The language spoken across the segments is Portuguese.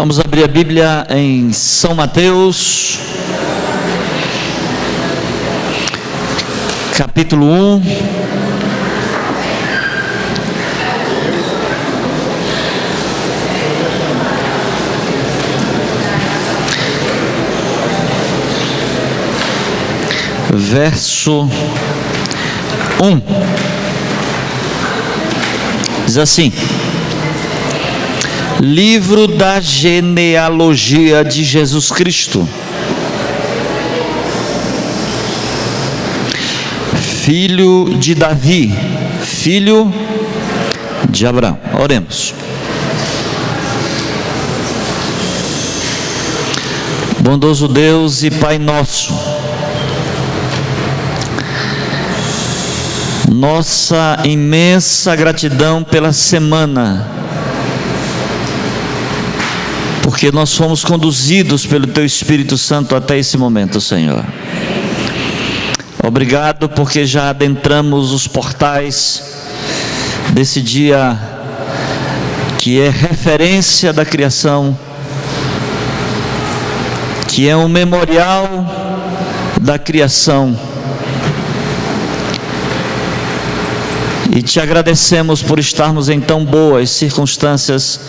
Vamos abrir a Bíblia em São Mateus, capítulo 1. Verso 1. Diz assim: livro da genealogia de Jesus Cristo, filho de Davi, filho de Abraão. Oremos. Bondoso Deus e Pai nosso, nossa imensa gratidão pela semana, porque nós fomos conduzidos pelo Teu Espírito Santo até esse momento, Senhor. Obrigado porque já adentramos os portais desse dia que é referência da criação, que é um memorial da criação. E Te agradecemos por estarmos em tão boas circunstâncias,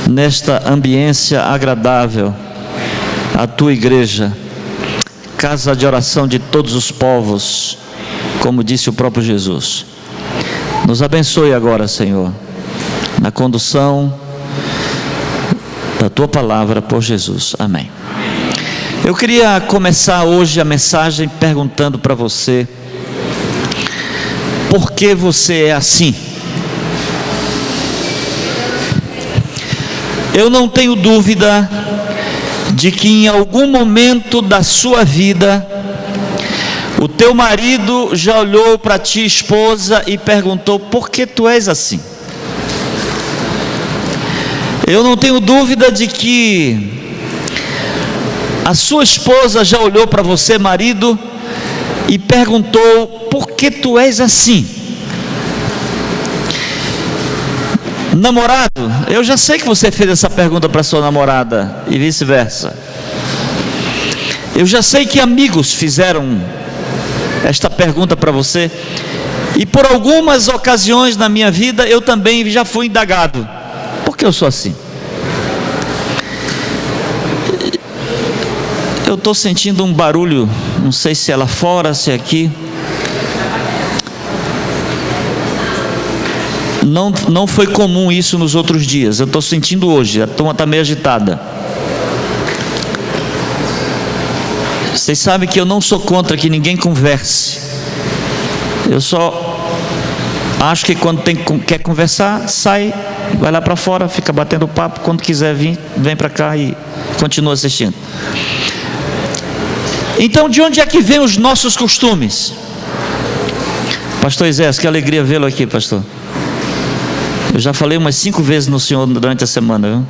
nesta ambiência agradável, a Tua igreja, casa de oração de todos os povos, como disse o próprio Jesus. Nos abençoe agora, Senhor, na condução da Tua palavra, por Jesus. Amém. Eu queria começar hoje a mensagem perguntando para você: por que você é assim? Eu não tenho dúvida de que em algum momento da sua vida, o teu marido já olhou para ti, esposa, e perguntou: por que tu és assim? Eu não tenho dúvida de que a sua esposa já olhou para você, marido, e perguntou: por que tu és assim? Namorado, eu já sei que você fez essa pergunta para sua namorada e vice-versa. Eu já sei que amigos fizeram esta pergunta para você, e por algumas ocasiões na minha vida eu também já fui indagado: por que eu sou assim? Eu estou sentindo um barulho, não sei se é lá fora, se é aqui. Não foi comum isso nos outros dias. Eu estou sentindo hoje, a turma está meio agitada. Vocês sabem que eu não sou contra que ninguém converse. Eu só acho que quando quer conversar, sai, vai lá para fora, fica batendo papo. Quando quiser vir, vem para cá e continua assistindo. Então, de onde é que vem os nossos costumes? Pastor Isés, que alegria vê-lo aqui, pastor. Eu já falei umas 5 vezes no Senhor durante a semana, viu?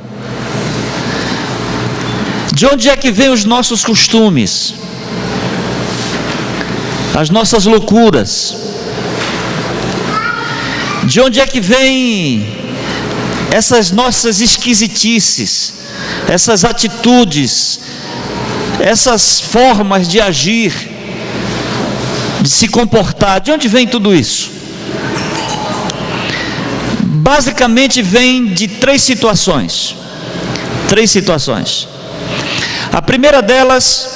De onde é que vem os nossos costumes? As nossas loucuras? De onde é que vem essas nossas esquisitices, essas atitudes, essas formas de agir, de se comportar? De onde vem tudo isso? Basicamente vem de 3 situações. 3 situações. A primeira delas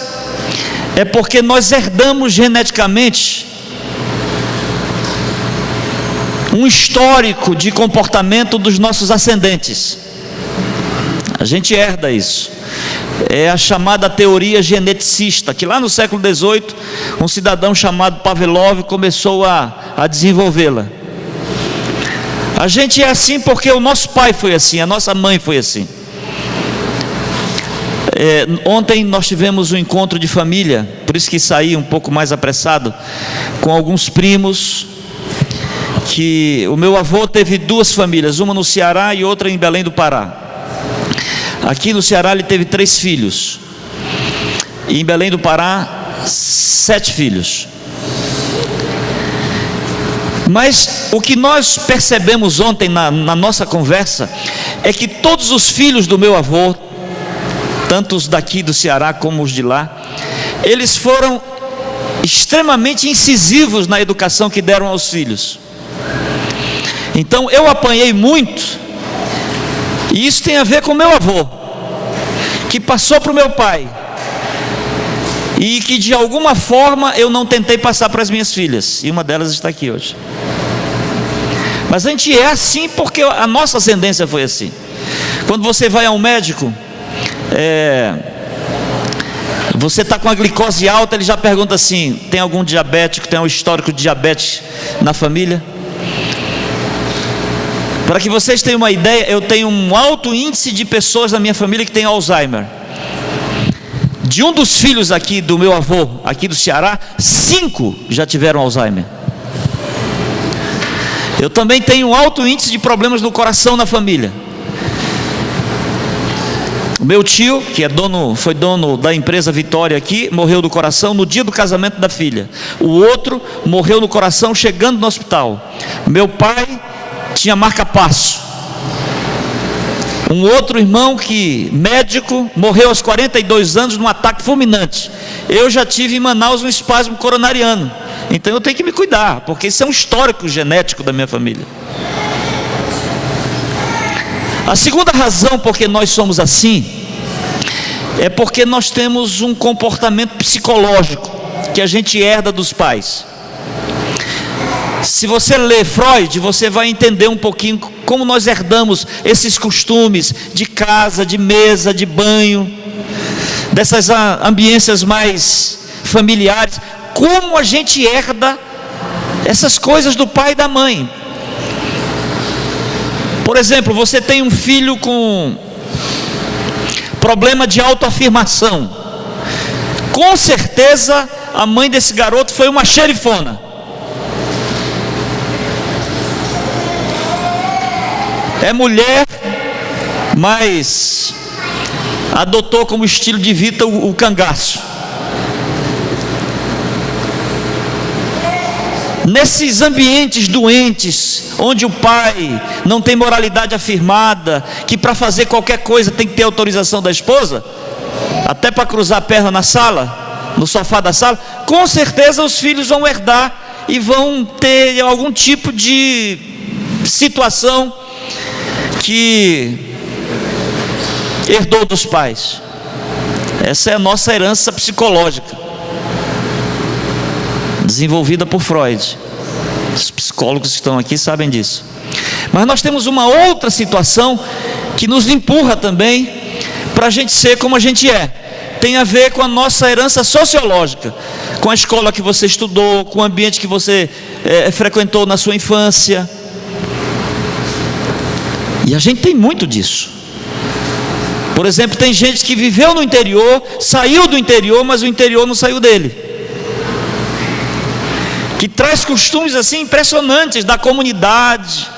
é porque nós herdamos geneticamente um histórico de comportamento dos nossos ascendentes. A gente herda isso. É a chamada teoria geneticista, que lá no século XVIII um cidadão chamado Pavlov começou a desenvolvê-la. A gente é assim porque o nosso pai foi assim, a nossa mãe foi assim. Ontem nós tivemos um encontro de família, por isso que saí um pouco mais apressado, com alguns primos, que o meu avô teve 2 famílias, uma no Ceará e outra em Belém do Pará. Aqui no Ceará ele teve 3 filhos, e em Belém do Pará 7 filhos. Mas o que nós percebemos ontem na nossa conversa é que todos os filhos do meu avô tanto os daqui do Ceará como os de lá, eles foram extremamente incisivos na educação que deram aos filhos. Então eu apanhei muito, e isso tem a ver com meu avô, que passou para o meu pai, e que de alguma forma eu não tentei passar para as minhas filhas, e uma delas está aqui hoje. Mas a gente é assim porque a nossa ascendência foi assim. Quando você vai a um médico, você está com a glicose alta, ele já pergunta assim: tem algum diabético, tem um histórico de diabetes na família? Para que vocês tenham uma ideia, eu tenho um alto índice de pessoas na minha família que tem Alzheimer. De um dos filhos aqui do meu avô, aqui do Ceará, 5 já tiveram Alzheimer. Eu também tenho um alto índice de problemas no coração na família. O meu tio, que foi dono da empresa Vitória aqui, morreu do coração no dia do casamento da filha. O outro morreu no coração chegando no hospital. Meu pai tinha marca-passo. Um outro irmão médico, morreu aos 42 anos num ataque fulminante. Eu já tive em Manaus um espasmo coronariano. Então eu tenho que me cuidar, porque isso é um histórico genético da minha família. A segunda razão por que nós somos assim é porque nós temos um comportamento psicológico que a gente herda dos pais. Se você ler Freud, você vai entender um pouquinho como nós herdamos esses costumes de casa, de mesa, de banho, dessas ambiências mais familiares. Como a gente herda essas coisas do pai e da mãe. Por exemplo, você tem um filho com problema de autoafirmação. Com certeza a mãe desse garoto foi uma xerifona. É mulher, mas adotou como estilo de vida o cangaço. Nesses ambientes doentes, onde o pai não tem moralidade afirmada, que para fazer qualquer coisa tem que ter autorização da esposa, até para cruzar a perna na sala, no sofá da sala, com certeza os filhos vão herdar e vão ter algum tipo de situação que herdou dos pais. Essa é a nossa herança psicológica, desenvolvida por Freud. Os psicólogos que estão aqui sabem disso. Mas nós temos uma outra situação que nos empurra também para a gente ser como a gente é. Tem a ver com a nossa herança sociológica, com a escola que você estudou, com o ambiente que você frequentou na sua infância. E a gente tem muito disso. Por exemplo, tem gente que viveu no interior, saiu do interior, mas o interior não saiu dele, que traz costumes assim impressionantes da comunidade,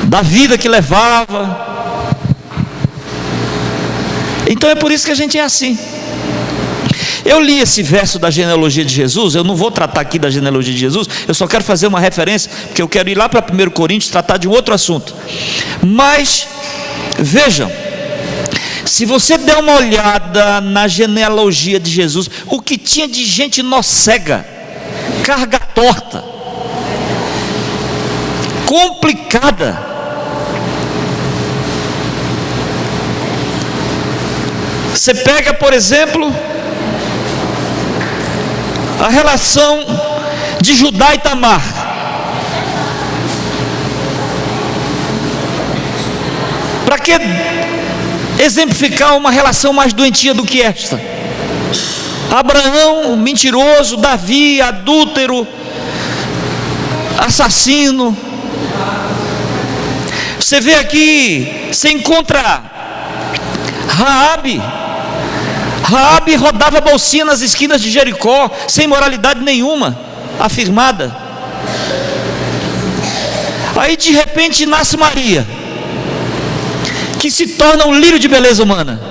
da vida que levava. Então é por isso que a gente é assim. Eu li esse verso da genealogia de Jesus. Eu não vou tratar aqui da genealogia de Jesus, eu só quero fazer uma referência, porque eu quero ir lá para 1 Coríntios tratar de um outro assunto. Mas vejam, se você der uma olhada na genealogia de Jesus, o que tinha de gente nocega, carga torta, complicada. Você pega, por exemplo, a relação de Judá e Tamar. Para que exemplificar uma relação mais doentia do que esta? Abraão, mentiroso, Davi, adúltero, assassino. Você vê aqui, você encontra Raabe rodava bolsinha nas esquinas de Jericó, sem moralidade nenhuma afirmada. Aí de repente nasce Maria, que se torna um lírio de beleza humana.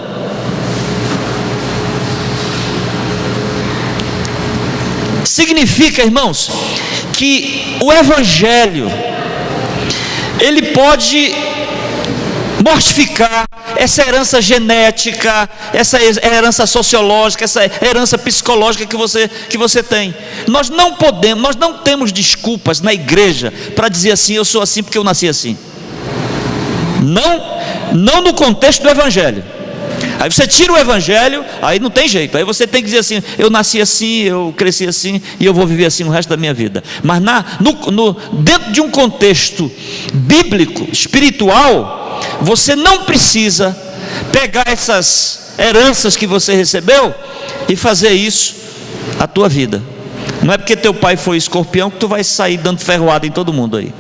Significa, irmãos, que o Evangelho, ele pode mortificar essa herança genética, essa herança sociológica, essa herança psicológica que você tem. Nós não temos desculpas na igreja para dizer assim: eu sou assim porque eu nasci assim. Não no contexto do evangelho. Aí você tira o evangelho, aí não tem jeito. Aí você tem que dizer assim: eu nasci assim, eu cresci assim e eu vou viver assim o resto da minha vida. Mas dentro de um contexto bíblico, espiritual, você não precisa pegar essas heranças que você recebeu e fazer isso a tua vida. Não é porque teu pai foi escorpião que tu vai sair dando ferroada em todo mundo aí.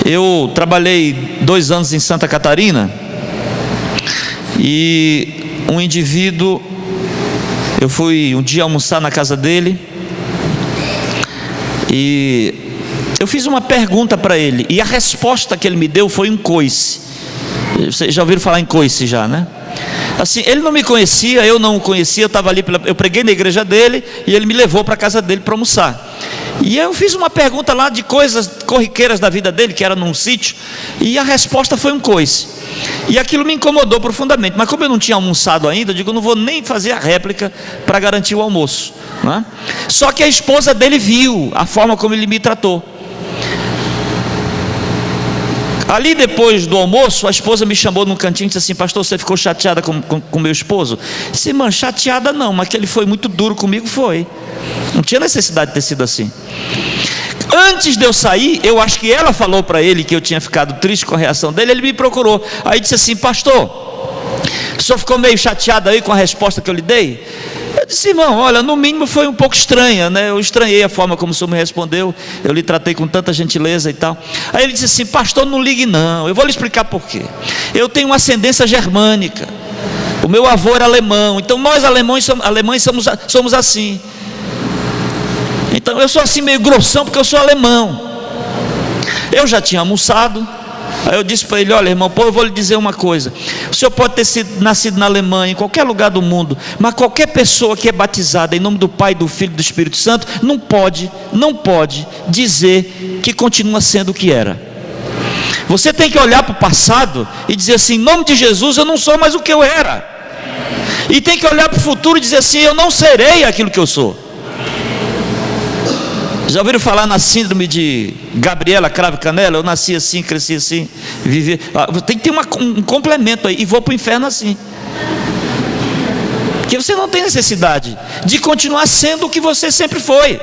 Eu trabalhei 2 anos em Santa Catarina, e um indivíduo, eu fui um dia almoçar na casa dele, e eu fiz uma pergunta para ele, e a resposta que ele me deu foi um coice. Vocês já ouviram falar em coice já, né? Assim, ele não me conhecia, eu não o conhecia, eu estava ali, eu preguei na igreja dele, e ele me levou para a casa dele para almoçar. E eu fiz uma pergunta lá de coisas corriqueiras da vida dele, que era num sítio, e a resposta foi um coice. E aquilo me incomodou profundamente, mas como eu não tinha almoçado ainda, eu digo: eu não vou nem fazer a réplica para garantir o almoço, né? Só que a esposa dele viu a forma como ele me tratou. Ali depois do almoço, a esposa me chamou num cantinho e disse assim: pastor, você ficou chateada com meu esposo? Eu disse: irmã, chateada não, mas que ele foi muito duro comigo, foi. Não tinha necessidade de ter sido assim. Antes de eu sair, eu acho que ela falou para ele que eu tinha ficado triste com a reação dele. Ele me procurou, aí disse assim: pastor, o senhor ficou meio chateado aí com a resposta que eu lhe dei? Eu disse: irmão, olha, no mínimo foi um pouco estranha, né? Eu estranhei a forma como o senhor me respondeu, eu lhe tratei com tanta gentileza e tal. Aí ele disse assim: pastor, não ligue não, eu vou lhe explicar por quê. Eu tenho uma ascendência germânica, o meu avô era alemão, então nós alemães somos assim. Então eu sou assim meio grossão porque eu sou alemão. Eu já tinha almoçado. Aí eu disse para ele: olha, irmão, eu vou lhe dizer uma coisa. O senhor pode ter nascido na Alemanha, em qualquer lugar do mundo, mas qualquer pessoa que é batizada em nome do Pai, do Filho e do Espírito Santo não pode dizer que continua sendo o que era. Você tem que olhar para o passado e dizer assim: em nome de Jesus eu não sou mais o que eu era. E tem que olhar para o futuro e dizer assim: eu não serei aquilo que eu sou. Já ouviram falar na síndrome de Gabriela Cravo Canela? Eu nasci assim, cresci assim, vivi. Tem que ter um complemento aí, e vou para o inferno assim. Porque você não tem necessidade de continuar sendo o que você sempre foi.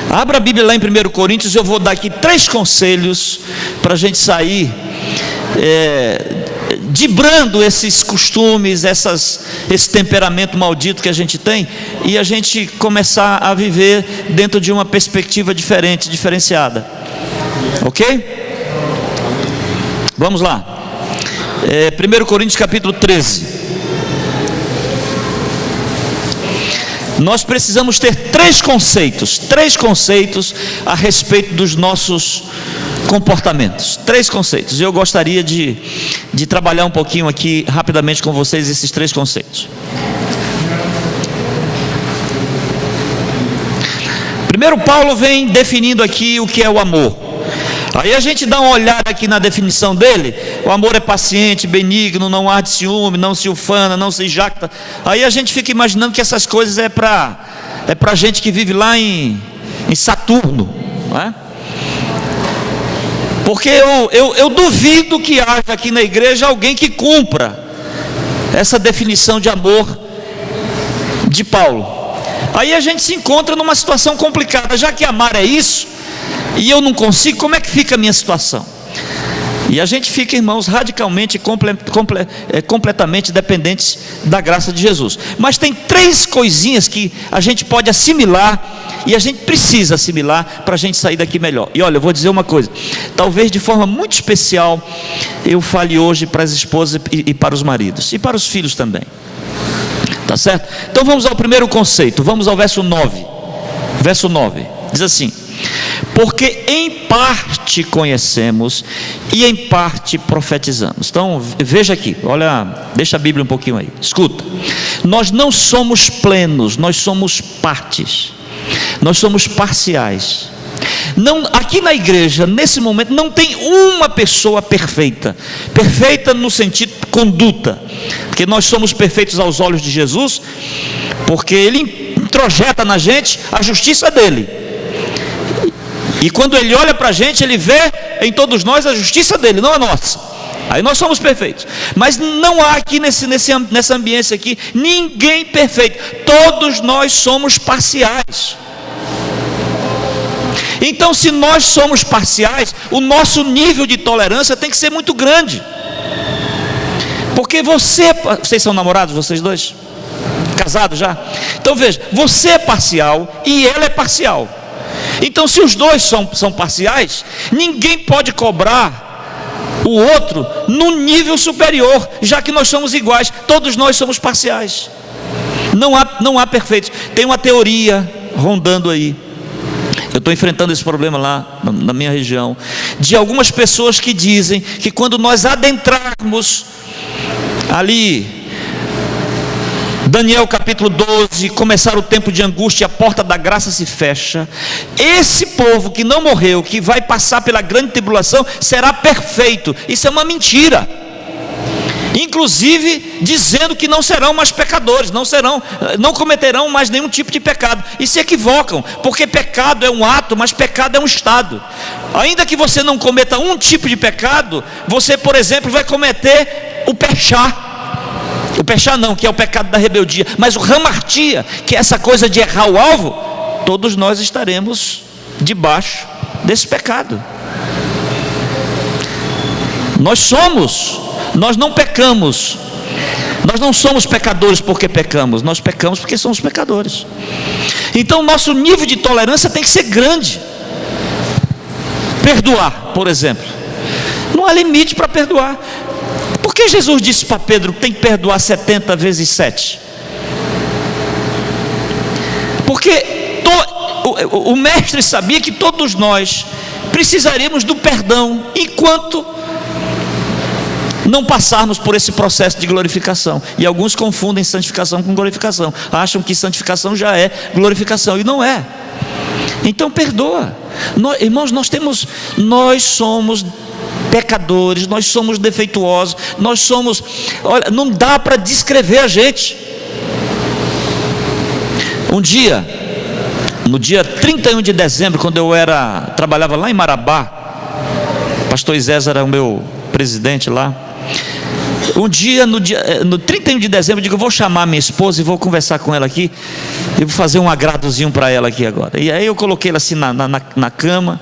Abra a Bíblia lá em 1 Coríntios, eu vou dar aqui 3 conselhos para a gente sair dibrando esses costumes, esse temperamento maldito que a gente tem, e a gente começar a viver dentro de uma perspectiva diferente, diferenciada. Ok? Vamos lá. 1 Coríntios capítulo 13. Nós precisamos ter 3 conceitos a respeito dos nossos comportamentos. 3 conceitos. Eu gostaria de trabalhar um pouquinho aqui rapidamente com vocês esses 3 conceitos. Primeiro, Paulo vem definindo aqui o que é o amor. Aí a gente dá uma olhada aqui na definição dele. O amor é paciente, benigno, não arde ciúme, não se ufana, não se jacta. Aí a gente fica imaginando que essas coisas é para gente que vive lá em Saturno, não é? Porque eu duvido que haja aqui na igreja alguém que cumpra essa definição de amor de Paulo. Aí a gente se encontra numa situação complicada. Já que amar é isso, e eu não consigo, como é que fica a minha situação? E a gente fica, irmãos, radicalmente, completamente dependentes da graça de Jesus. Mas tem 3 coisinhas que a gente pode assimilar, e a gente precisa assimilar para a gente sair daqui melhor. E olha, eu vou dizer uma coisa, talvez de forma muito especial eu fale hoje para as esposas e para os maridos, e para os filhos também. Tá certo? Então vamos ao primeiro conceito, vamos ao verso 9. Verso 9, diz assim: porque em parte conhecemos e em parte profetizamos. Então veja aqui, olha, deixa a Bíblia um pouquinho aí, escuta. Nós não somos plenos, nós somos partes, nós somos parciais. Não, aqui na igreja, nesse momento, não tem uma pessoa perfeita. Perfeita no sentido conduta, porque nós somos perfeitos aos olhos de Jesus, porque Ele introjeta na gente a justiça dele. E quando Ele olha para a gente, Ele vê em todos nós a justiça dele, não a nossa. Aí nós somos perfeitos. Mas não há aqui nessa ambiência aqui ninguém perfeito. Todos nós somos parciais. Então, se nós somos parciais, o nosso nível de tolerância tem que ser muito grande. Porque vocês são namorados, vocês dois? Casados já? Então veja, você é parcial e ela é parcial. Então, se os dois são parciais, ninguém pode cobrar o outro num nível superior, já que nós somos iguais. Todos nós somos parciais. Não há perfeitos. Tem uma teoria rondando aí. Eu estou enfrentando esse problema lá na minha região, de algumas pessoas que dizem que quando nós adentrarmos ali Daniel capítulo 12, começar o tempo de angústia, a porta da graça se fecha, esse povo que não morreu, que vai passar pela grande tribulação, será perfeito. Isso é uma mentira. Inclusive dizendo que não serão mais pecadores, não cometerão mais nenhum tipo de pecado, e se equivocam, porque pecado é um ato, mas pecado é um estado. Ainda que você não cometa um tipo de pecado, você, por exemplo, vai cometer o pechá não, que é o pecado da rebeldia, mas o hamartia, que é essa coisa de errar o alvo, todos nós estaremos debaixo desse pecado. Nós não pecamos, nós não somos pecadores porque pecamos, nós pecamos porque somos pecadores. Então nosso nível de tolerância tem que ser grande. Perdoar, por exemplo, não há limite para perdoar. Por que Jesus disse para Pedro que tem que perdoar 70 vezes 7? Porque o mestre sabia que todos nós precisaríamos do perdão enquanto não passarmos por esse processo de glorificação. E alguns confundem santificação com glorificação, acham que santificação já é glorificação, e não é. Então perdoa. Irmãos, nós somos pecadores, nós somos defeituosos, olha, não dá para descrever a gente. Um dia, no dia 31 de dezembro, quando eu trabalhava lá em Marabá, o pastor Isés era o meu presidente lá. Um dia, no 31 de dezembro, eu digo, eu vou chamar minha esposa e vou conversar com ela aqui, e vou fazer um agradozinho para ela aqui agora. E aí eu coloquei ela assim na cama,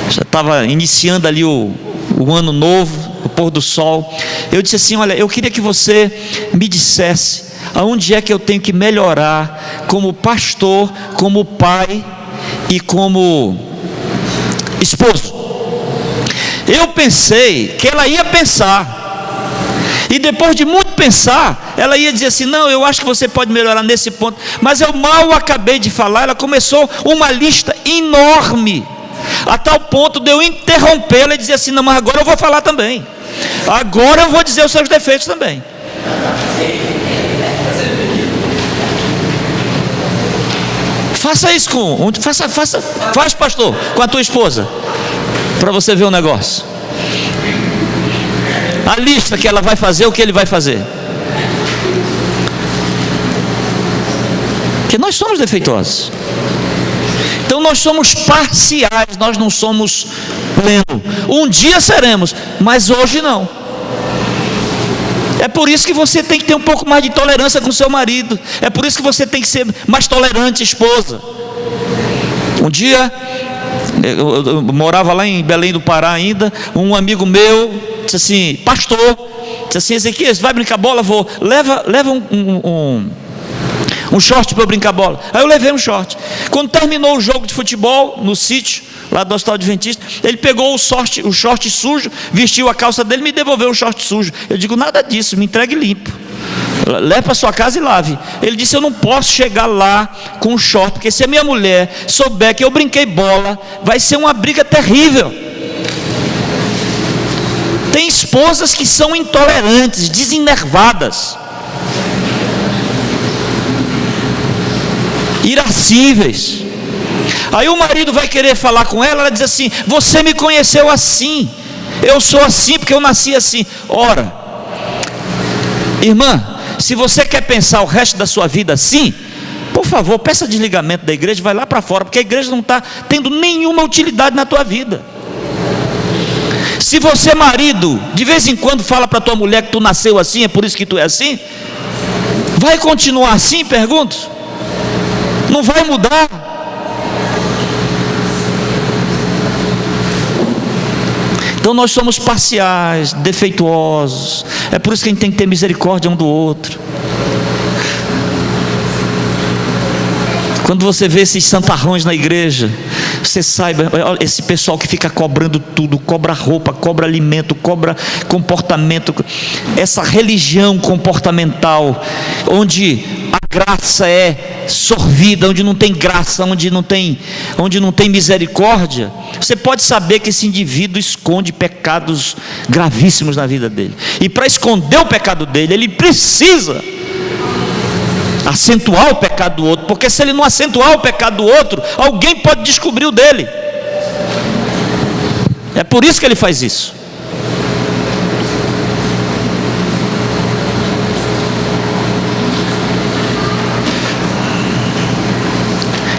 já estava iniciando ali o ano novo, o pôr do sol. Eu disse assim, olha, eu queria que você me dissesse aonde é que eu tenho que melhorar como pastor, como pai e como esposo. Eu pensei que ela ia pensar, e depois de muito pensar, ela ia dizer assim, não, eu acho que você pode melhorar nesse ponto. Mas eu mal acabei de falar, ela começou uma lista enorme, a tal ponto de eu interrompê-la e dizer assim, não, mas agora eu vou falar também, agora eu vou dizer os seus defeitos também. Faça isso faz, pastor, com a tua esposa, para você ver o negócio. A lista que ela vai fazer, o que ele vai fazer. Porque nós somos defeituosos. Então nós somos parciais, nós não somos pleno. Um dia seremos, mas hoje não. É por isso que você tem que ter um pouco mais de tolerância com seu marido. É por isso que você tem que ser mais tolerante, esposa. Um dia, eu morava lá em Belém do Pará ainda, um amigo meu disse assim, pastor, disse assim, Ezequias, vai brincar bola? Vou, leva um short para eu brincar bola. Aí eu levei um short. Quando terminou o jogo de futebol no sítio lá do Hospital Adventista, ele pegou o short sujo, vestiu a calça dele e me devolveu o short sujo. Eu digo, nada disso, me entregue limpo, leve para sua casa e lave. Ele disse, eu não posso chegar lá com um short, porque se a minha mulher souber que eu brinquei bola, vai ser uma briga terrível. Tem esposas que são intolerantes, desenervadas, irascíveis. Aí o marido vai querer falar com ela, ela diz assim: você me conheceu assim, eu sou assim porque eu nasci assim. Ora, irmã, se você quer pensar o resto da sua vida assim, por favor, peça desligamento da igreja, vai lá para fora, porque a igreja não está tendo nenhuma utilidade na tua vida. Se você, marido, de vez em quando fala para tua mulher que tu nasceu assim, é por isso que tu é assim, vai continuar assim? Pergunto. Não vai mudar. Então nós somos parciais, defeituosos. É por isso que a gente tem que ter misericórdia um do outro. Quando você vê esses santarrões na igreja, você saiba, esse pessoal que fica cobrando tudo, cobra roupa, cobra alimento, cobra comportamento, essa religião comportamental, onde a graça é sorvida, onde não tem graça, onde não tem misericórdia, você pode saber que esse indivíduo esconde pecados gravíssimos na vida dele, e para esconder o pecado dele, ele precisa acentuar o pecado do outro, porque se ele não acentuar o pecado do outro, alguém pode descobrir o dele. É por isso que ele faz isso.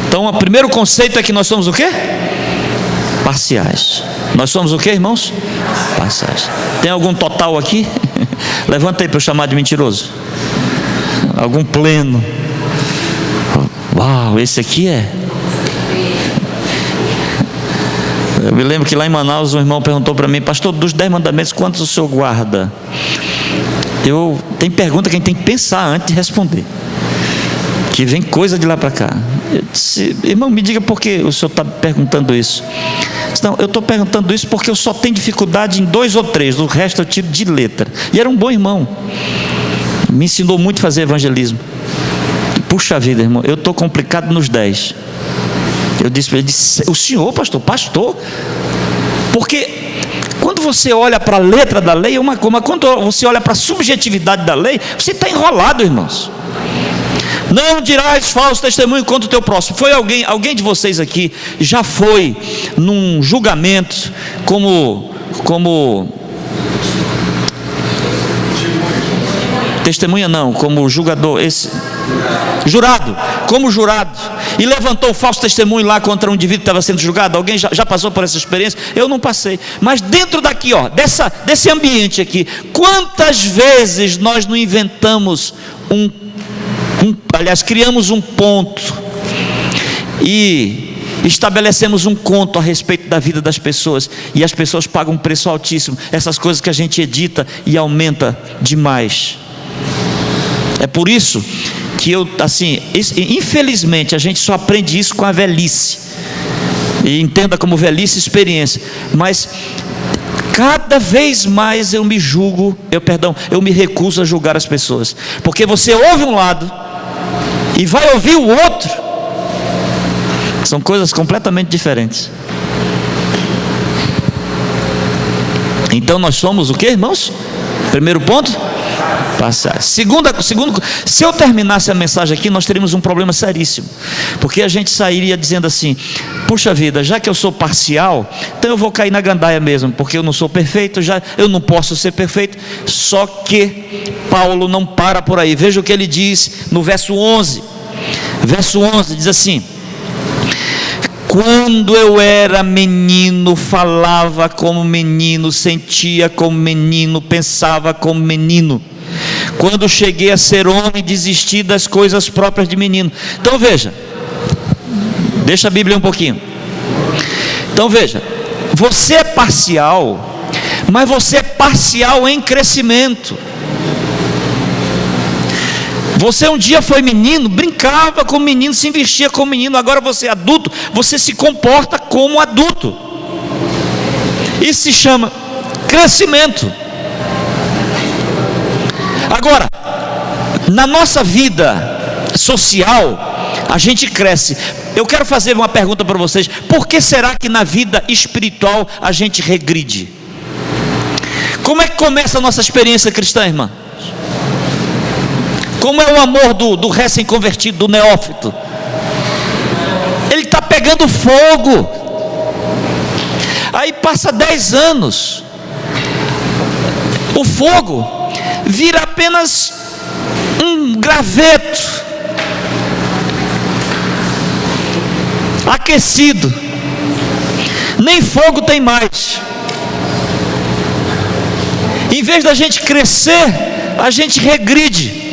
Então o primeiro conceito é que nós somos o quê? Parciais. Nós somos o quê, irmãos? Parciais. Tem algum total aqui? Levanta aí para eu chamar de mentiroso. Algum pleno? Uau, esse aqui é. Eu me lembro que lá em Manaus um irmão perguntou para mim: pastor, dos 10 mandamentos, quantos o senhor guarda? Tem pergunta que a gente tem que pensar antes de responder, que vem coisa de lá para cá. Eu disse: irmão, me diga por que o senhor está perguntando isso. Não, eu estou perguntando isso porque eu só tenho dificuldade em 2 ou 3, o resto eu tiro de letra. E era um bom irmão, me ensinou muito a fazer evangelismo. Puxa vida, irmão, eu estou complicado nos 10. Eu disse para ele: o senhor, pastor, porque quando você olha para a letra da lei é uma coisa, mas quando você olha para a subjetividade da lei, você está enrolado, irmãos. Não dirás falso testemunho contra o teu próximo. Foi alguém de vocês aqui já foi num julgamento como testemunha, não, como julgador, como jurado, e levantou o falso testemunho lá contra um indivíduo que estava sendo julgado? Alguém já passou por essa experiência? Eu não passei. Mas dentro daqui, desse ambiente aqui, quantas vezes nós não inventamos criamos um ponto e estabelecemos um conto a respeito da vida das pessoas, e as pessoas pagam um preço altíssimo. Essas coisas que a gente edita e aumenta demais. É por isso que infelizmente a gente só aprende isso com a velhice, e entenda como velhice experiência, mas cada vez mais eu me recuso a julgar as pessoas, porque você ouve um lado e vai ouvir o outro, são coisas completamente diferentes. Então nós somos o que, irmãos? Primeiro ponto, parciais. Segundo, se eu terminasse a mensagem aqui, nós teríamos um problema seríssimo, porque a gente sairia dizendo assim: puxa vida, já que eu sou parcial, então eu vou cair na gandaia mesmo, porque eu não sou perfeito, eu não posso ser perfeito. Só que Paulo não para por aí. Veja o que ele diz no verso 11. Verso 11 diz assim: quando eu era menino, falava como menino, sentia como menino, pensava como menino. Quando cheguei a ser homem, desisti das coisas próprias de menino. Então veja, deixa a Bíblia um pouquinho. Então veja, você é parcial, mas você é parcial em crescimento. Você um dia foi menino, brincava como menino, se vestia como menino. Agora você é adulto, você se comporta como adulto. Isso se chama crescimento. Agora, na nossa vida social, a gente cresce. Eu quero fazer uma pergunta para vocês: por que será que na vida espiritual a gente regride? Como é que começa a nossa experiência cristã, irmã? Como é o amor do recém-convertido, do neófito? Ele está pegando fogo. Aí passa 10 anos, o fogo vira apenas um graveto aquecido, nem fogo tem mais. Em vez da gente crescer, a gente regride.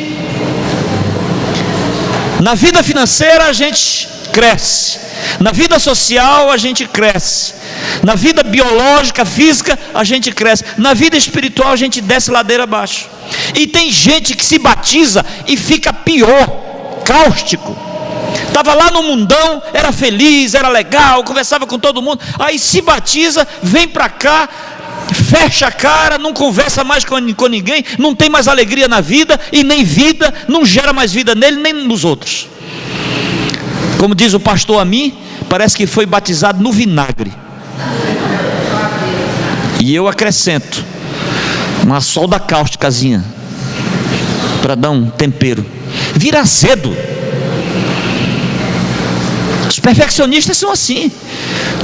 Na vida financeira a gente cresce, na vida social a gente cresce, na vida biológica, física a gente cresce, na vida espiritual a gente desce ladeira abaixo. E tem gente que se batiza e fica pior, cáustico. Estava lá no mundão, era feliz, era legal, conversava com todo mundo, aí se batiza, vem para cá, fecha a cara, não conversa mais com ninguém, não tem mais alegria na vida, e nem vida, não gera mais vida nele, nem nos outros. Como diz o pastor a mim, parece que foi batizado no vinagre. E eu acrescento uma solda cáusticazinha para dar um tempero. Vira azedo. Os perfeccionistas são assim.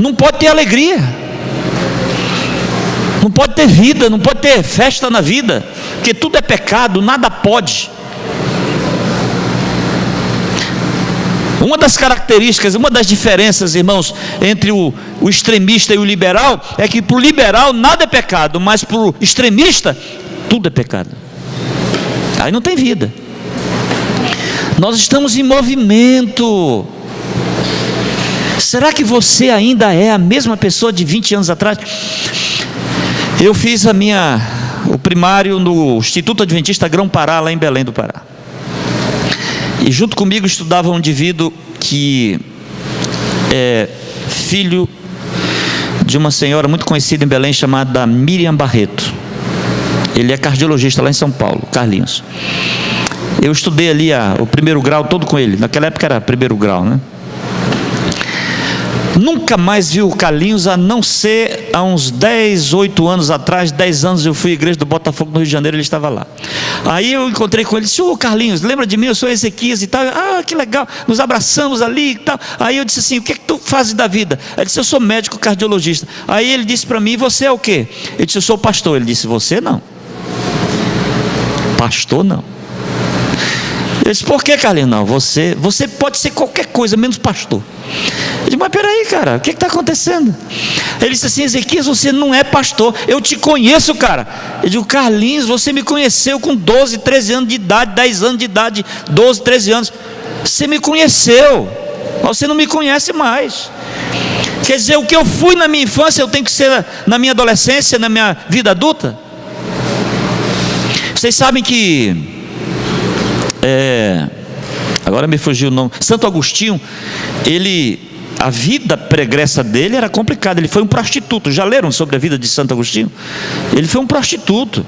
Não pode ter alegria, não pode ter vida, não pode ter festa na vida, porque tudo é pecado, nada pode. Uma das características, uma das diferenças, irmãos, entre o extremista e o liberal, é que para o liberal nada é pecado, mas para o extremista tudo é pecado. Aí não tem vida. Nós estamos em movimento. Será que você ainda é a mesma pessoa de 20 anos atrás? Eu fiz o primário no Instituto Adventista Grão-Pará, lá em Belém do Pará. E junto comigo estudava um indivíduo que é filho de uma senhora muito conhecida em Belém, chamada Miriam Barreto. Ele é cardiologista lá em São Paulo, Carlinhos. Eu estudei ali o primeiro grau todo com ele. Naquela época era primeiro grau, né? Nunca mais vi o Carlinhos, a não ser há uns 8 anos atrás, 10 anos eu fui à igreja do Botafogo no Rio de Janeiro, ele estava lá. Aí eu encontrei com ele, disse: ô Carlinhos, lembra de mim? Eu sou Ezequias e tal. Ah, que legal, nos abraçamos ali e tal. Aí eu disse assim: o que é que tu fazes da vida? Ele disse: eu sou médico cardiologista. Aí ele disse para mim: você é o quê? Eu disse: eu sou pastor. Ele disse: você não. Pastor não. Eu disse: por que, Carlinhos? Não, você pode ser qualquer coisa menos pastor. Eu disse: mas peraí, cara, o que está acontecendo? Ele disse assim: Ezequias, você não é pastor, eu te conheço, cara. Eu digo: Carlinhos, você me conheceu com 12, 13 anos de idade, 10 anos de idade, 12, 13 anos. Você me conheceu, mas você não me conhece mais. Quer dizer, o que eu fui na minha infância, eu tenho que ser na minha adolescência, na minha vida adulta? Vocês sabem que agora me fugiu o nome, Santo Agostinho, a vida pregressa dele era complicada. Ele foi um prostituto. Já leram sobre a vida de Santo Agostinho? Ele foi um prostituto,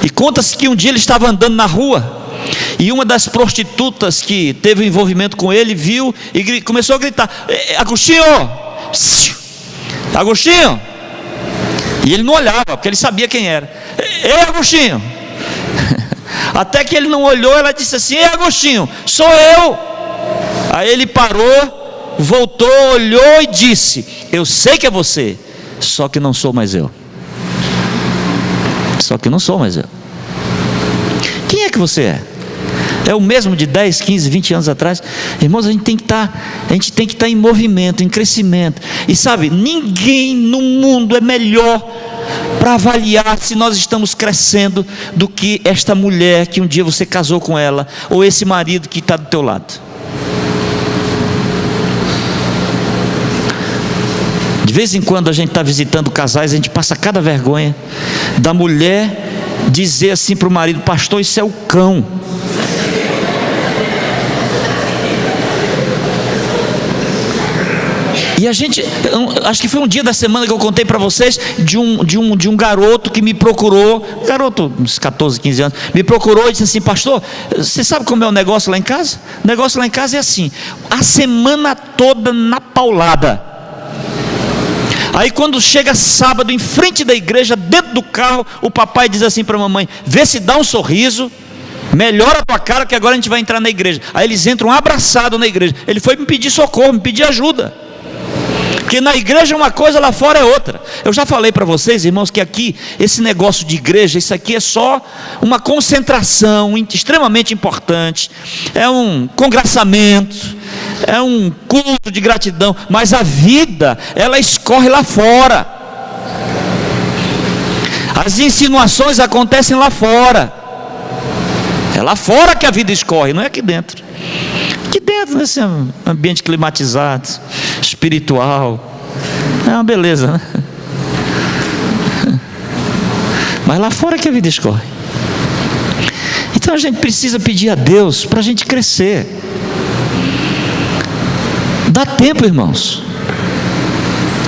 e conta-se que um dia ele estava andando na rua, e uma das prostitutas que teve envolvimento com ele viu e começou a gritar: Agostinho, Agostinho. E ele não olhava, porque ele sabia quem era. Ei, Agostinho. Até que ele não olhou, ela disse assim: ei, Agostinho, sou eu. Aí ele parou, voltou, olhou e disse: eu sei que é você, só que não sou mais eu. Só que não sou mais eu. Quem é que você é? É o mesmo de 10, 15, 20 anos atrás? Irmãos, a gente tem que estar em movimento, em crescimento. E sabe, ninguém no mundo é melhor para avaliar se nós estamos crescendo do que esta mulher que um dia você casou com ela, ou esse marido que está do teu lado. De vez em quando a gente está visitando casais, a gente passa cada vergonha da mulher dizer assim para o marido: pastor, isso é o cão. E a gente, acho que foi um dia da semana que eu contei para vocês de um garoto que me procurou, garoto, uns 14, 15 anos, me procurou e disse assim: pastor, você sabe como é o negócio lá em casa? O negócio lá em casa é assim, a semana toda na paulada. Aí quando chega sábado, em frente da igreja, dentro do carro, o papai diz assim para a mamãe: vê se dá um sorriso, melhora a tua cara, que agora a gente vai entrar na igreja. Aí eles entram abraçados na igreja. Ele foi me pedir socorro, me pedir ajuda. Porque na igreja é uma coisa, lá fora é outra. Eu já falei para vocês, irmãos, que aqui, esse negócio de igreja, isso aqui é só uma concentração extremamente importante, é um congraçamento, é um culto de gratidão, mas a vida, ela escorre lá fora. As insinuações acontecem lá fora. É lá fora que a vida escorre, não é aqui dentro. Aqui dentro, nesse ambiente climatizado, espiritual, é uma beleza, né? Mas lá fora que a vida escorre. Então a gente precisa pedir a Deus para a gente crescer. Dá tempo, irmãos.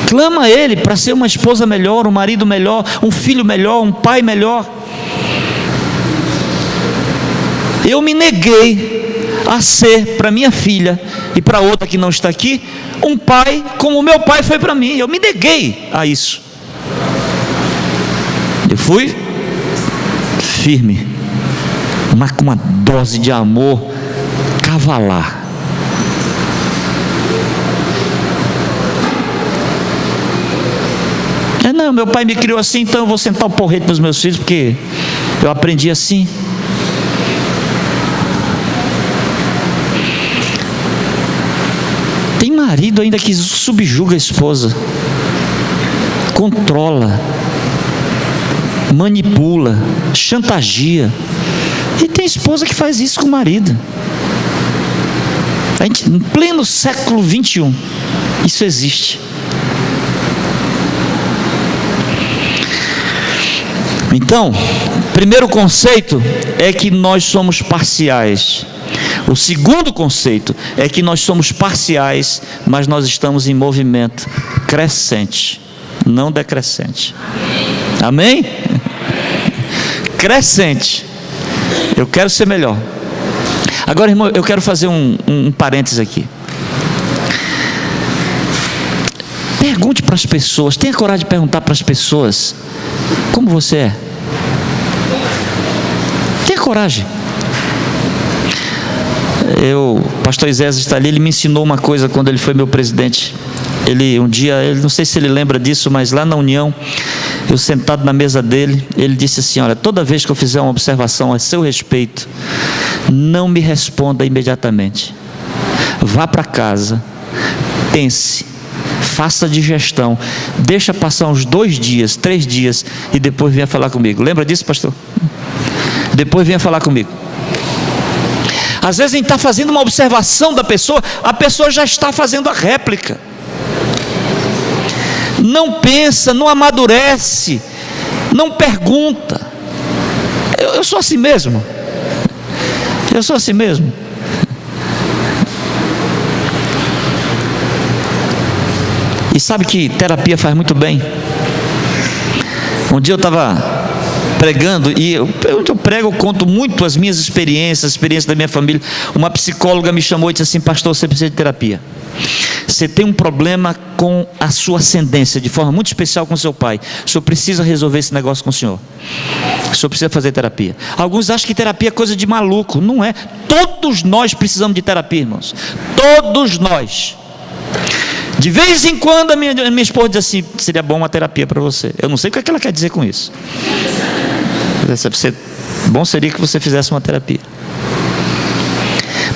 Clama a Ele para ser uma esposa melhor, um marido melhor, um filho melhor, um pai melhor. Eu me neguei a ser para minha filha e para outra que não está aqui, um pai como o meu pai foi para mim. Eu me neguei a isso. Eu fui firme, mas com uma dose de amor cavalar. Não, meu pai me criou assim, então eu vou sentar o porrete nos meus filhos, porque eu aprendi assim. Tem marido ainda que subjuga a esposa, controla, manipula, chantageia. E tem esposa que faz isso com o marido. A gente, em pleno século 21, isso existe. Então, primeiro conceito é que nós somos parciais. O segundo conceito é que nós somos parciais, mas nós estamos em movimento crescente, não decrescente. Amém? Crescente. Eu quero ser melhor. Agora, irmão, eu quero fazer um parênteses aqui. Pergunte para as pessoas, tenha coragem de perguntar para as pessoas: como você é? Tenha coragem. O pastor Isés está ali, ele me ensinou uma coisa quando ele foi meu presidente. Ele um dia, não sei se ele lembra disso, mas lá na União, eu sentado na mesa dele, ele disse assim: olha, toda vez que eu fizer uma observação a seu respeito, não me responda imediatamente. Vá para casa, pense, faça digestão, deixa passar uns 2 dias, 3 dias, e depois venha falar comigo. Lembra disso, pastor? Depois venha falar comigo. Às vezes a gente está fazendo uma observação da pessoa, a pessoa já está fazendo a réplica. Não pensa, não amadurece, não pergunta. Eu sou assim mesmo. Eu sou assim mesmo. E sabe que terapia faz muito bem. Um dia eu estava pregando, e eu prego, eu conto muito as minhas experiências da minha família. Uma psicóloga me chamou e disse assim: pastor, você precisa de terapia. Você tem um problema com a sua ascendência, de forma muito especial com seu pai. O senhor precisa resolver esse negócio com o senhor. O senhor precisa fazer terapia. Alguns acham que terapia é coisa de maluco. Não é. Todos nós precisamos de terapia, irmãos. Todos nós. De vez em quando a minha esposa diz assim: seria bom uma terapia para você. Eu não sei o que ela quer dizer com isso. Bom seria que você fizesse uma terapia.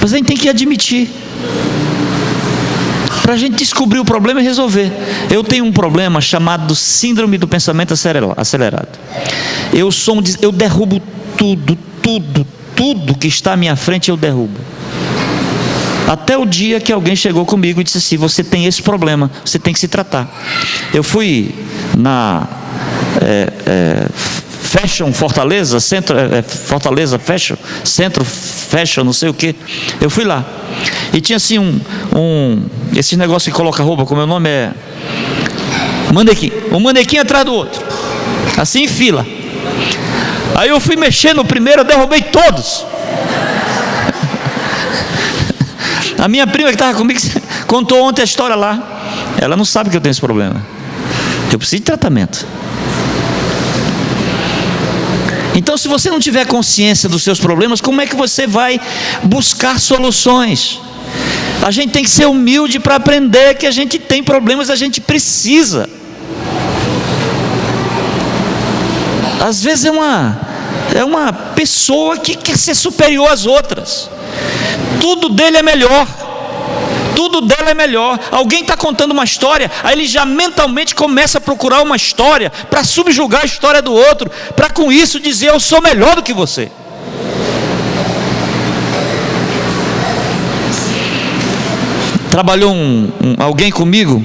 Mas a gente tem que admitir, para a gente descobrir o problema e resolver. Eu tenho um problema chamado síndrome do pensamento acelerado. Eu derrubo tudo que está à minha frente, eu derrubo. Até o dia que alguém chegou comigo e disse assim: você tem esse problema, você tem que se tratar. Eu fui na Fashion Fortaleza, Fortaleza Fashion, Centro Fashion, não sei o que. Eu fui lá e tinha assim esse negócio que coloca roupa, como o meu nome é manequim, um manequim atrás do outro, assim em fila. Aí eu fui mexer no primeiro, eu derrubei todos. A minha prima que estava comigo contou ontem a história lá. Ela não sabe que eu tenho esse problema. Eu preciso de tratamento. Então, se você não tiver consciência dos seus problemas, como é que você vai buscar soluções? A gente tem que ser humilde para aprender que a gente tem problemas, a gente precisa. Às vezes é uma pessoa que quer ser superior às outras. Tudo dele é melhor. Tudo dela é melhor. Alguém está contando uma história, aí ele já mentalmente começa a procurar uma história para subjugar a história do outro, para com isso dizer: eu sou melhor do que você. Trabalhou alguém comigo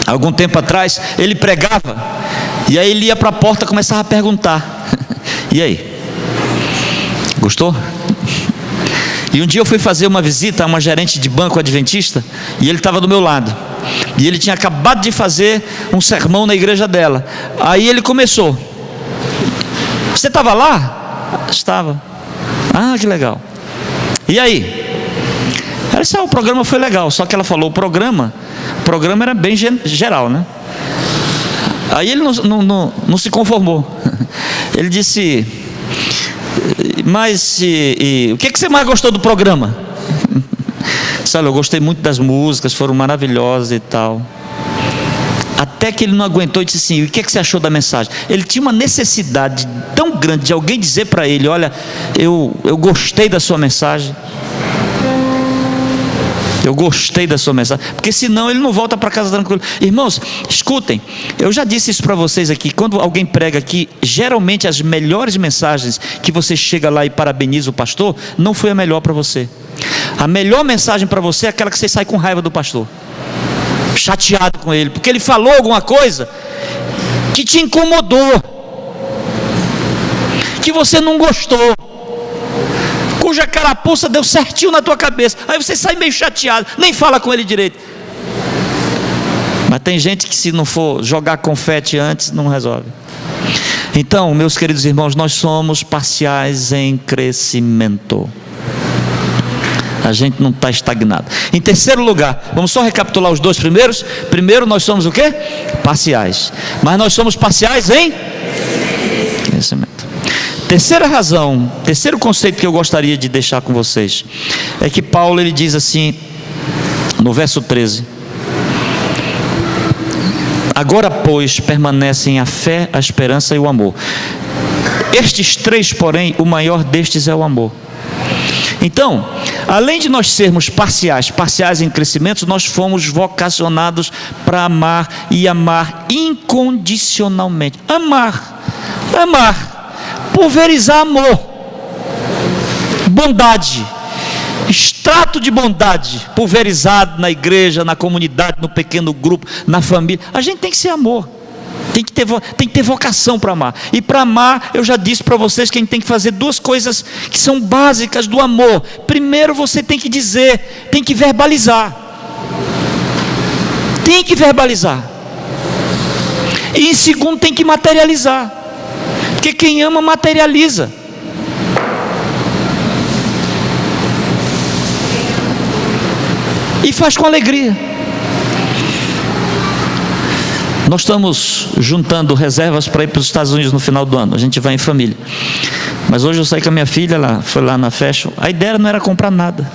algum tempo atrás. Ele pregava e aí ele ia para a porta e começava a perguntar: e aí, gostou? E um dia eu fui fazer uma visita a uma gerente de banco adventista, e ele estava do meu lado, e ele tinha acabado de fazer um sermão na igreja dela. Aí ele começou: você estava lá? Estava. Ah, que legal. E aí? Ela disse: o programa foi legal. Só que ela falou: o programa era bem geral, né? Aí ele não se conformou. Ele disse: mas o que você mais gostou do programa? Sabe, eu gostei muito das músicas, foram maravilhosas e tal. Até que ele não aguentou e disse assim: o que você achou da mensagem? Ele tinha uma necessidade tão grande de alguém dizer para ele: olha, eu gostei da sua mensagem. Eu gostei da sua mensagem, porque senão ele não volta para casa tranquilo. Irmãos, escutem, eu já disse isso para vocês aqui. Quando alguém prega aqui, geralmente as melhores mensagens que você chega lá e parabeniza o pastor, não foi a melhor para você. A melhor mensagem para você é aquela que você sai com raiva do pastor, chateado com ele, porque ele falou alguma coisa que te incomodou, que você não gostou, cuja carapuça deu certinho na tua cabeça. Aí você sai meio chateado, nem fala com ele direito. Mas tem gente que, se não for jogar confete antes, não resolve. Então, meus queridos irmãos, nós somos parciais em crescimento. A gente não está estagnado. Em terceiro lugar, vamos só recapitular os dois primeiros. Primeiro, nós somos o quê? Parciais. Mas nós somos parciais em crescimento. Terceira razão, terceiro conceito que eu gostaria de deixar com vocês, é que Paulo, ele diz assim, no verso 13: agora, pois, permanecem a fé, a esperança e o amor. Estes três, porém, o maior destes é o amor. Então, além de nós sermos parciais em crescimento, nós fomos vocacionados para amar, e amar incondicionalmente. Amar, pulverizar amor, bondade, extrato de bondade, pulverizado na igreja, na comunidade, no pequeno grupo, na família. A gente tem que ser amor, tem que ter vocação para amar. E para amar, eu já disse para vocês que a gente tem que fazer duas coisas que são básicas do amor. Primeiro, você tem que dizer, tem que verbalizar. E em segundo, tem que materializar. Porque quem ama materializa. E faz com alegria. Nós estamos juntando reservas para ir para os Estados Unidos no final do ano. A gente vai em família. Mas hoje eu saí com a minha filha, ela foi lá na Fashion. A ideia não era comprar nada.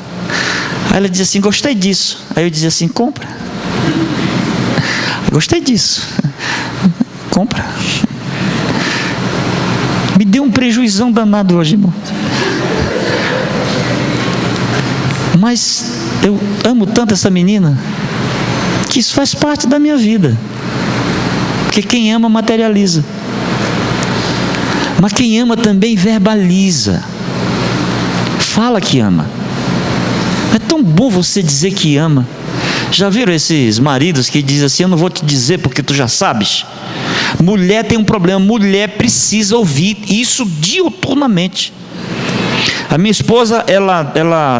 Aí ela dizia assim: gostei disso. Aí eu dizia assim: compra. Gostei disso. Compra. Me deu um prejuizão danado hoje, irmão. Mas eu amo tanto essa menina, que isso faz parte da minha vida. Porque quem ama materializa. Mas quem ama também verbaliza. Fala que ama. É tão bom você dizer que ama. Já viram esses maridos que dizem assim: eu não vou te dizer porque tu já sabes? Mulher tem um problema, mulher precisa ouvir isso diuturnamente. A minha esposa, ela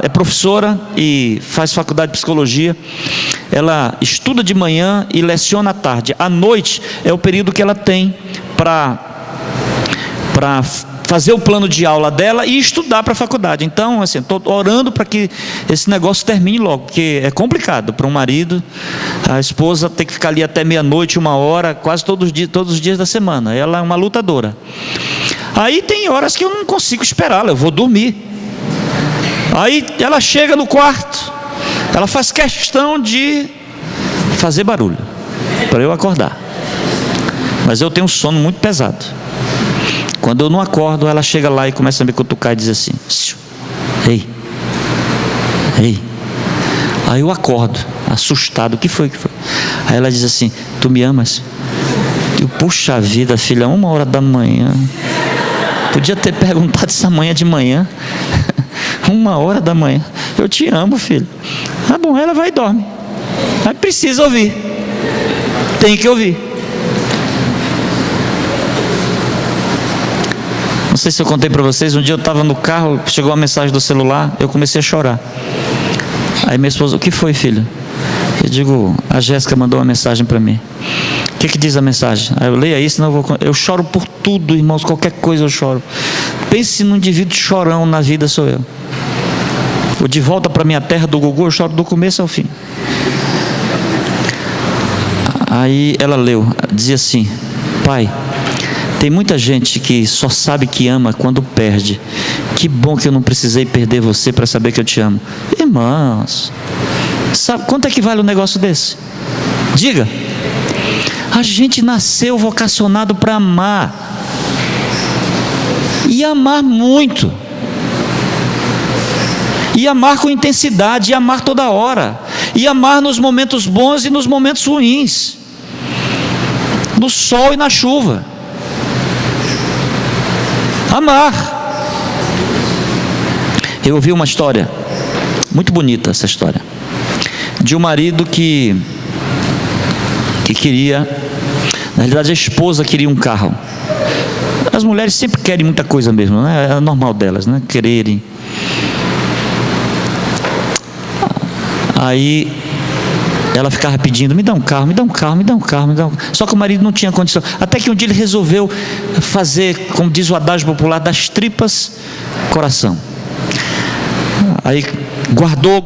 é professora e faz faculdade de psicologia. Ela estuda de manhã e leciona à tarde. À noite é o período que ela tem para fazer o plano de aula dela e estudar para a faculdade. Então, assim, estou orando para que esse negócio termine logo, porque é complicado para um marido, a esposa ter que ficar ali até meia-noite, 1h, quase todos os dias da semana. Ela é uma lutadora. Aí tem horas que eu não consigo esperá-la, eu vou dormir. Aí ela chega no quarto, Ela faz questão de fazer barulho para eu acordar. Mas eu tenho um sono muito pesado. Quando eu não acordo, ela chega lá e começa a me cutucar e diz assim: ei, ei. Aí eu acordo, assustado. O que foi? Aí ela diz assim: tu me amas? Eu, puxa vida, filha, 1h da manhã. Podia ter perguntado essa manhã de manhã. 1h da manhã. Eu te amo, filho. Ah, bom, ela vai e dorme. Mas precisa ouvir. Tem que ouvir. Não sei se eu contei para vocês. Um dia eu estava no carro, chegou uma mensagem do celular, eu comecei a chorar. Aí minha esposa: o que foi, filho? Eu digo: a Jéssica mandou uma mensagem para mim. O que diz a mensagem? Aí eu: leia isso, senão eu choro por tudo, irmãos, qualquer coisa eu choro. Pense num indivíduo chorão na vida, sou eu. O De Volta para Minha Terra do Gugu, eu choro do começo ao fim. Aí ela leu, dizia assim: pai, tem muita gente que só sabe que ama quando perde. Que bom que eu não precisei perder você para saber que eu te amo. Irmãos, sabe quanto é que vale um negócio desse? Diga. A gente nasceu vocacionado para amar. E amar muito. E amar com intensidade. E amar toda hora. E amar nos momentos bons e nos momentos ruins. No sol e na chuva. Amar. Eu ouvi uma história, muito bonita essa história, de um marido que queria, na realidade a esposa queria um carro. As mulheres sempre querem muita coisa mesmo, né? É normal delas, né? Quererem. Aí ela ficava pedindo: me dá um carro, me dá um carro, me dá um carro, me dá um carro. Só que o marido não tinha condição. Até que um dia ele resolveu fazer, como diz o adágio popular, das tripas coração. Aí guardou,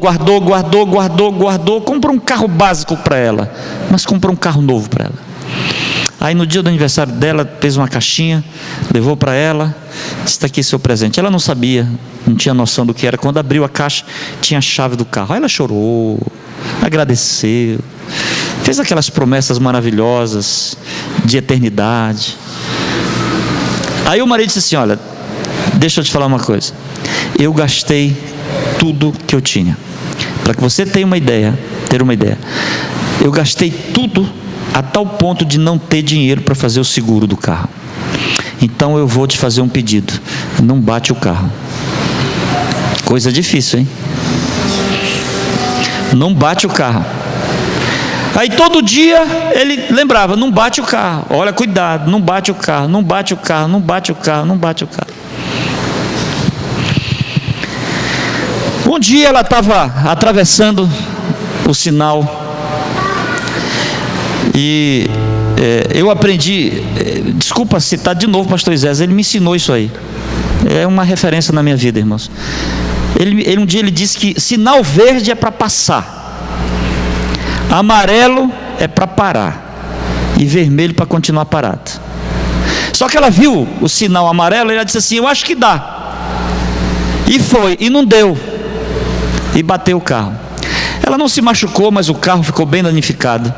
comprou um carro básico para ela, mas comprou um carro novo para ela. Aí no dia do aniversário dela, fez uma caixinha, levou para ela, disse: está aqui seu presente. Ela não sabia, não tinha noção do que era. Quando abriu a caixa, tinha a chave do carro. Aí ela chorou, agradeceu, fez aquelas promessas maravilhosas de eternidade. Aí o marido disse assim: olha, deixa eu te falar uma coisa, eu gastei tudo que eu tinha. Para que você tenha uma ideia, eu gastei tudo a tal ponto de não ter dinheiro para fazer o seguro do carro. Então eu vou te fazer um pedido: não bate o carro. Coisa difícil, hein? Não bate o carro. Aí todo dia ele lembrava: não bate o carro, olha, cuidado, não bate o carro, não bate o carro, não bate o carro, não bate o carro. Um dia ela estava atravessando o sinal e eu aprendi, desculpa citar de novo o pastor Isés, ele me ensinou isso aí, é uma referência na minha vida, irmãos. Um dia ele disse que sinal verde é para passar, amarelo é para parar e vermelho para continuar parado. Só que ela viu o sinal amarelo e ela disse assim: eu acho que dá. E foi, e não deu. E bateu o carro. Ela não se machucou, mas o carro ficou bem danificado.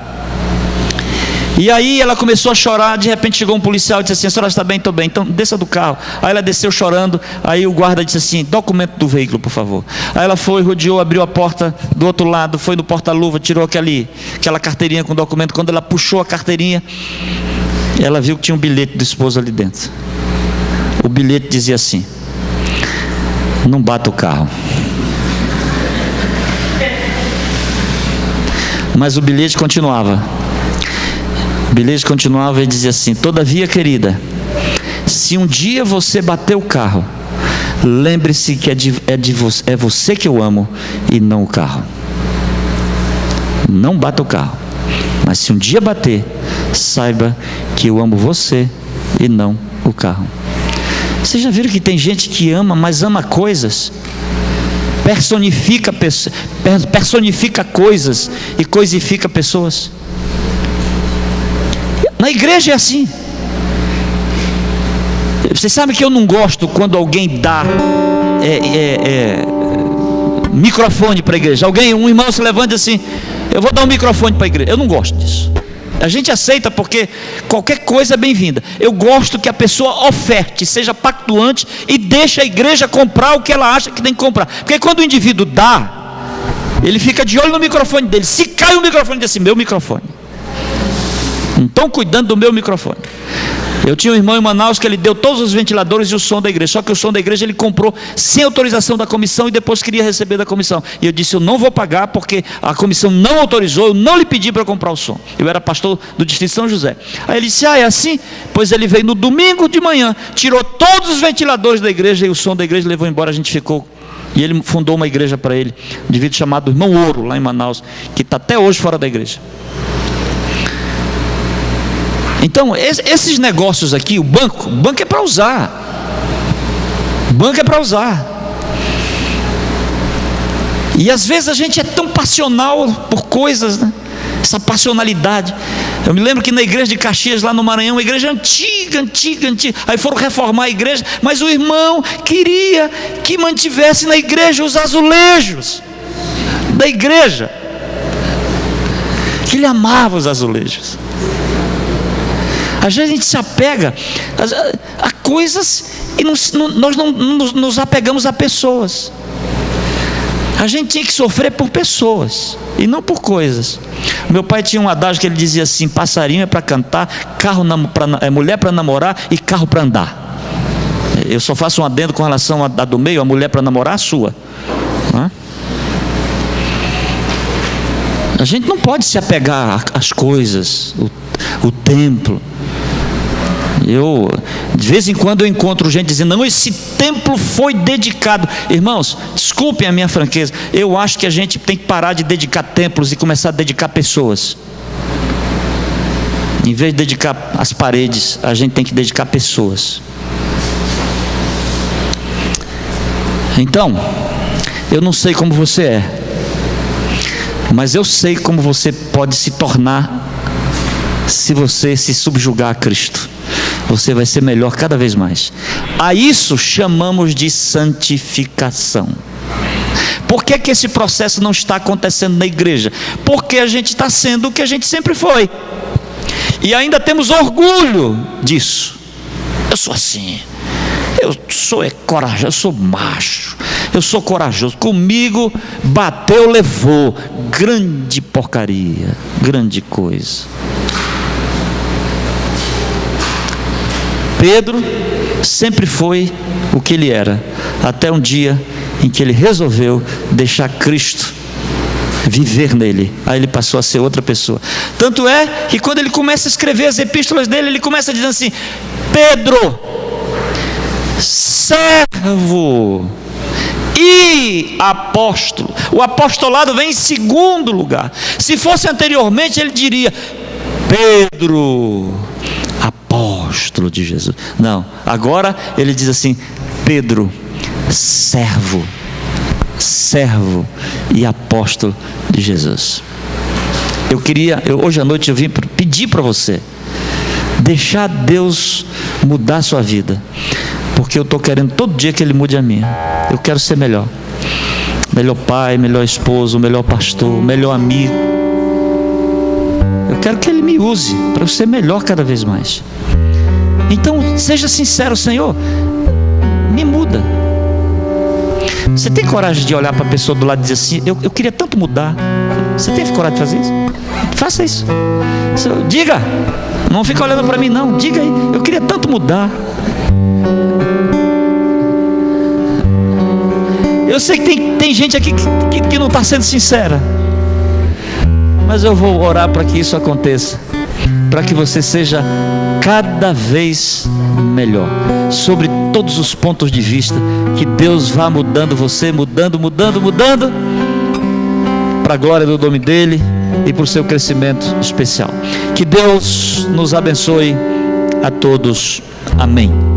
E aí ela começou a chorar. De repente chegou um policial e disse assim: a senhora está bem? Estou bem. Então desça do carro. Aí ela desceu chorando. Aí o guarda disse assim: documento do veículo, por favor. Aí ela foi, rodeou, abriu a porta do outro lado, foi no porta-luva, tirou aquela carteirinha com documento. Quando ela puxou a carteirinha, ela viu que tinha um bilhete do esposo ali dentro. O bilhete dizia assim: não bata o carro. Mas o bilhete continuava. O bilhete continuava e dizia assim: todavia, querida, se um dia você bater o carro, lembre-se que é você que eu amo e não o carro. Não bata o carro, mas se um dia bater, saiba que eu amo você e não o carro. Vocês já viram que tem gente que ama, mas ama coisas? Personifica coisas e coisifica pessoas. Na igreja é assim. Vocês sabem que eu não gosto quando alguém dá microfone para a igreja. Um irmão se levanta assim: eu vou dar um microfone para a igreja. Eu não gosto disso. A gente aceita porque qualquer coisa é bem-vinda. Eu gosto que a pessoa oferte, seja pactuante e deixe a igreja comprar o que ela acha que tem que comprar. Porque quando o indivíduo dá, ele fica de olho no microfone dele. Se cai o microfone, diz assim: meu microfone. Não estão cuidando do meu microfone. Eu tinha um irmão em Manaus que ele deu todos os ventiladores e o som da igreja. Só que o som da igreja ele comprou sem autorização da comissão e depois queria receber da comissão. E eu disse: eu não vou pagar porque a comissão não autorizou, eu não lhe pedi para comprar o som. Eu era pastor do distrito de São José. Aí ele disse: é assim? Pois ele veio no domingo de manhã, tirou todos os ventiladores da igreja e o som da igreja levou embora. A gente ficou. E ele fundou uma igreja para ele, um indivíduo chamado Irmão Ouro, lá em Manaus, que está até hoje fora da igreja. Então, esses negócios aqui, o banco é para usar. O banco é para usar. E às vezes a gente é tão passional por coisas, né? Essa passionalidade. Eu me lembro que na igreja de Caxias, lá no Maranhão, uma igreja antiga. Aí foram reformar a igreja, mas o irmão queria que mantivesse na igreja os azulejos da igreja. Que ele amava os azulejos. Às vezes a gente se apega a coisas e nós não nos apegamos a pessoas. A gente tinha que sofrer por pessoas e não por coisas. Meu pai tinha um adágio que ele dizia assim: passarinho é para cantar, mulher para namorar e carro para andar. Eu só faço um adendo com relação a do meio, a mulher para namorar, a sua. A gente não pode se apegar às coisas, o templo. De vez em quando eu encontro gente dizendo: não, esse templo foi dedicado. Irmãos, desculpem a minha franqueza, eu acho que a gente tem que parar de dedicar templos e começar a dedicar pessoas. Em vez de dedicar as paredes, a gente tem que dedicar pessoas. Então, eu não sei como você é, mas eu sei como você pode se tornar se você se subjugar a Cristo. Você vai ser melhor cada vez mais. A isso chamamos de santificação. Por que esse processo não está acontecendo na igreja? Porque a gente está sendo o que a gente sempre foi. E ainda temos orgulho disso. Eu sou assim. Eu sou corajoso, eu sou macho. Eu sou corajoso. Comigo bateu, levou. Grande porcaria. Grande coisa. Pedro sempre foi o que ele era, até um dia em que ele resolveu deixar Cristo viver nele. Aí ele passou a ser outra pessoa. Tanto é que quando ele começa a escrever as epístolas dele, ele começa dizendo assim: Pedro, servo e apóstolo. O apostolado vem em segundo lugar. Se fosse anteriormente, ele diria: Pedro, apóstolo de Jesus. Não, agora ele diz assim: Pedro, servo e apóstolo de Jesus. Hoje à noite eu vim pedir para você deixar Deus mudar a sua vida, porque eu estou querendo todo dia que Ele mude a minha. Eu quero ser melhor pai, melhor esposo, melhor pastor, melhor amigo. Eu quero que Ele me use para eu ser melhor cada vez mais. Então seja sincero: Senhor, me muda. Você tem coragem de olhar para a pessoa do lado e dizer assim: eu queria tanto mudar. Você tem coragem de fazer isso? Faça isso. Diga, não fica olhando para mim não. Diga aí: eu queria tanto mudar. Eu sei que tem gente aqui que não está sendo sincera, mas eu vou orar para que isso aconteça, para que você seja cada vez melhor, sobre todos os pontos de vista. Que Deus vá mudando você, mudando, para a glória do nome dEle e para o seu crescimento especial. Que Deus nos abençoe a todos. Amém.